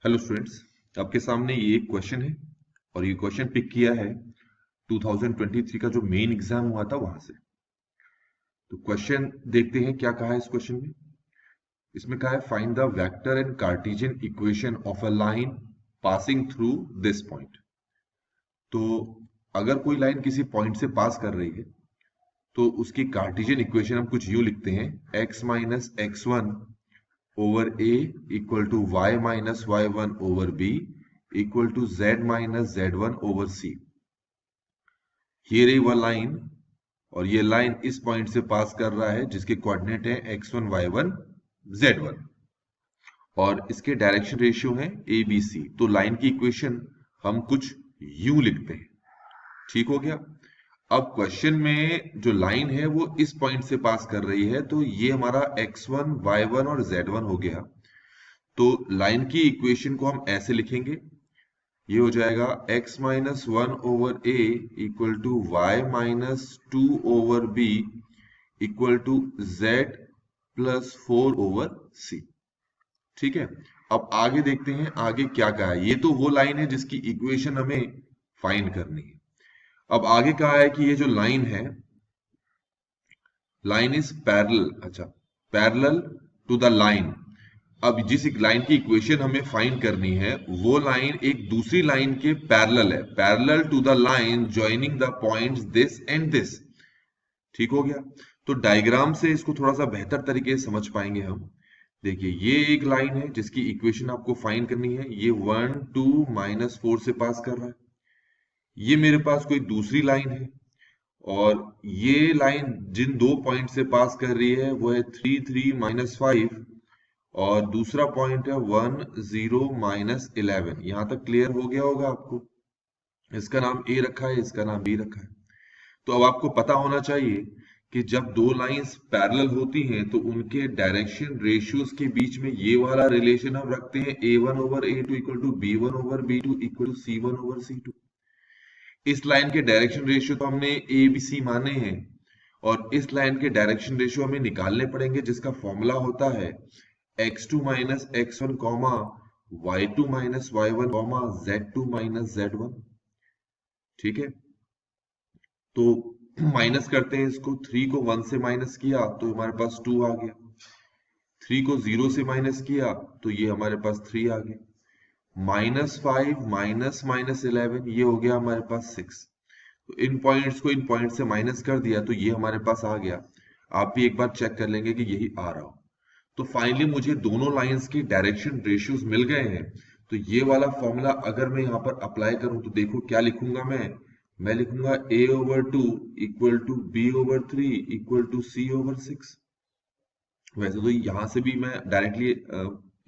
Hello students, आपके सामने ये एक क्वेश्चन है और ये क्वेश्चन पिक किया है 2023 का जो मेन एग्जाम हुआ था वहां से। तो क्वेश्चन देखते हैं क्या कहा है इस क्वेश्चन में। इसमें कहा है find the vector and Cartesian equation of a line passing through this point. तो अगर कोई लाइन किसी पॉइंट से पास कर रही है तो उसकी कार्टेशियन इक्वेशन हम कुछ यूं लिखते हैं, x minus X one over A equal to Y minus Y one over B equal to Z minus Z one over C. ये रही वह लाइन और ये लाइन इस पॉइंट से पास कर रहा है जिसके कोऑर्डिनेट है x1 y1 z1 और इसके डायरेक्शन रेशियो है ए बी सी। तो लाइन की इक्वेशन हम कुछ यूं लिखते हैं। ठीक हो गया। अब क्वेश्चन में जो लाइन है वो इस पॉइंट से पास कर रही है, तो ये हमारा x1 y1 और z1 हो गया। तो लाइन की इक्वेशन को हम ऐसे लिखेंगे, ये हो जाएगा x minus one over A equal to Y minus two over B equal to Z plus four over C. ठीक है। अब आगे देखते हैं आगे क्या कहा है। ये तो वो लाइन है जिसकी इक्वेशन हमें फाइंड करनी है। अब आगे कहा है कि ये जो लाइन है, लाइन इज पैरेलल। अच्छा, पैरेलल टू द लाइन। अब जिस एक लाइन की इक्वेशन हमें फाइंड करनी है वो लाइन एक दूसरी लाइन के पैरेलल है, parallel to the line joining the points this and this. ठीक हो गया। तो डायग्राम से इसको थोड़ा सा बेहतर तरीके से समझ पाएंगे हम। देखिए, ये एक लाइन है जिसकी इक्वेशन आपको फाइंड करनी है। ये 1 2 माइनस 4 से पास कर रहा है। ये मेरे पास कोई दूसरी लाइन है और ये लाइन जिन दो पॉइंट से पास कर रही है वो है 3 3 माइनस 5 और दूसरा पॉइंट है 1 0 माइनस 11। यहां तक क्लियर हो गया होगा आपको। इसका नाम ए रखा है, इसका नाम बी रखा है। तो अब आपको पता होना चाहिए कि जब दो लाइंस पैरेलल होती हैं तो उनके डायरेक्शन रेशियोज के बीच में ये वाला रिलेशन हम रखते हैं, a1 over a2 equal to b1 over b2 equal to c1 over c2। इस लाइन के डायरेक्शन रेशियो तो हमने ए बी सी माने हैं और इस लाइन के डायरेक्शन रेशियो हमें निकालने पड़ेंगे जिसका फॉर्मूला होता है x2 minus x1 comma y2 minus y1 comma z2 minus z1। ठीक है। तो माइनस करते हैं इसको। 3 को 1 से माइनस किया तो हमारे पास 2 आ गया। 3 को 0 से माइनस किया तो ये हमारे पास 3 आ गया। माइनस 5 माइनस माइनस 11 ये हो गया हमारे पास 6। तो इन पॉइंट्स को इन पॉइंट से माइनस कर दिया तो ये हमारे पास आ गया। आप भी एक बार चेक कर लेंगे कि यही आ रहा हो। तो फाइनली मुझे दोनों लाइंस की डायरेक्शन रेशियोज मिल गए हैं। तो ये वाला फॉर्मूला अगर मैं यहाँ पर अप्लाई करूं तो देखो क्या लिखूंगा मैं लिखूंगा a over 2 equal to b over 3 equal to c over 6। वैसे तो यहां से भी मैं डायरेक्टली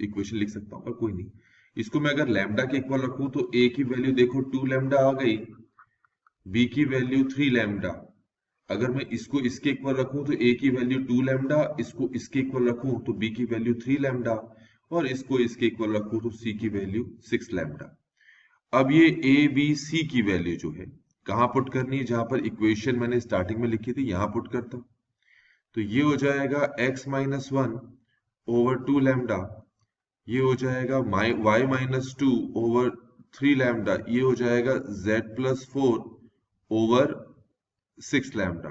इक्वेशन लिख सकता हूँ पर कोई नहीं। इसको मैं अगर लैम्डा के इक्वल रखूं तो a की वैल्यू देखो 2 लैम्डा आ गई, b की वैल्यू 3 लैम्डा। अगर मैं इसको इसके इक्वल रखूं तो a की वैल्यू 2 लैम्डा, इसको इसके इक्वल रखूं तो b की वैल्यू 3 लैम्डा और इसको इसके इक्वल रखूं तो c की वैल्यू 6 लैम्डा। अब ये a b c की वैल्यू जो है कहां पुट करनी है, जहां पर इक्वेशन मैंने स्टार्टिंग में लिखी थी यहां पुट करता हूं। तो ये हो जाएगा x minus one over 2 lambda, ये हो जाएगा y माइनस 2 ओवर 3 लैम्डा, ये हो जाएगा z plus 4 over 6 lambda.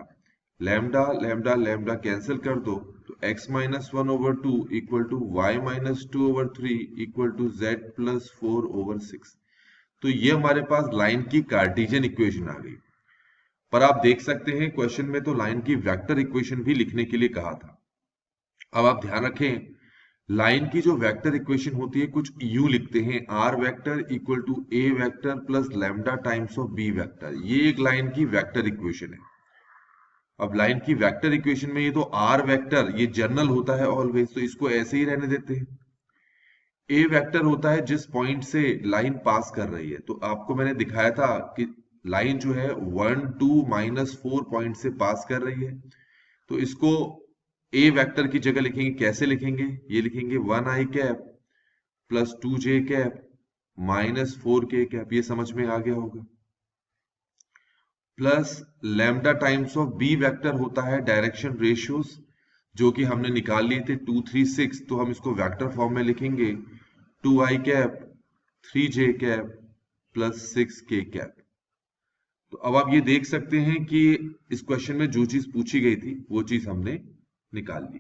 Lambda lambda lambda cancel कर दो तो x minus one over 2 equal to Y minus 2 over 3 equal to z plus 4 over 6। तो ये हमारे पास लाइन की कार्टेशियन इक्वेशन आ गई। पर आप देख सकते हैं क्वेश्चन में तो लाइन की वेक्टर इक्वेशन भी लिखने के लिए कहा था। अब आप ध्यान रखें, लाइन की जो वेक्टर इक्वेशन होती है कुछ यू लिखते हैं, R vector equal to A vector plus lambda times of B vector. ये एक लाइन की वेक्टर इक्वेशन है। अब लाइन की वेक्टर इक्वेशन में ये तो आर वेक्टर ये जनरल होता है ऑलवेज, तो इसको ऐसे ही रहने देते हैं। ए वेक्टर होता है जिस पॉइंट से लाइन पास कर रही है। तो आपको मैंने दिखाया था कि लाइन जो है 1 2 माइनस 4 पॉइंट से पास कर रही है। तो इसको ए वेक्टर की जगह लिखेंगे। कैसे लिखेंगे? ये लिखेंगे 1 I cap plus 2 J cap minus 4 K cap. ये समझ में आ गया होगा। Plus lambda times of B vector होता है डायरेक्शन रेशियोज, जो कि हमने निकाल लिए थे 2 3 6। तो हम इसको वेक्टर फॉर्म में लिखेंगे 2 I cap 3j cap plus 6k cap. तो अब आप ये देख सकते हैं कि इस क्वेश्चन में जो चीज पूछी गई थी वो चीज हमने निकाल ली।